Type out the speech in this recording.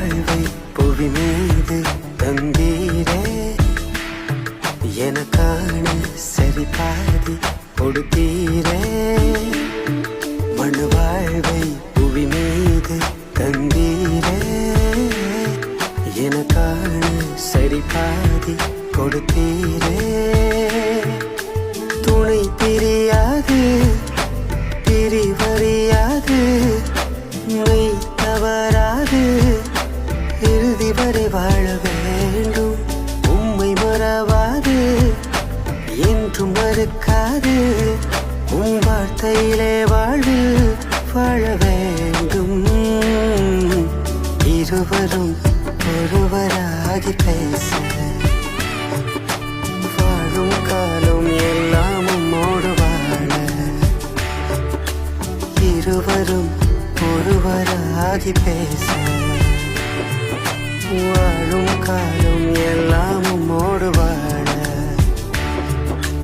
வாழ்வை புவி மீது தந்தீரே எனக்கான சரி பாதி கொடுத்தீரே மண் வாழ்வை புவி மீது தந்தீரே எனக்கான சரி பாதி கொடுத்தீரே துணை பிரியாது பிரிவறியாது மெய் தவறாது இறுதி வரை வாழ வேண்டும் உம்மை மறவாது என்றும் மறுக்காது உம் வார்த்தையிலே வாழ்வில் வாழ வேண்டும் இருவரும் ஒருவராகி பேச வாழும் காலம் எல்லாம் உம்மோடு வாழ இருவரும் ஒருவராகி பேச வாழும் காலம்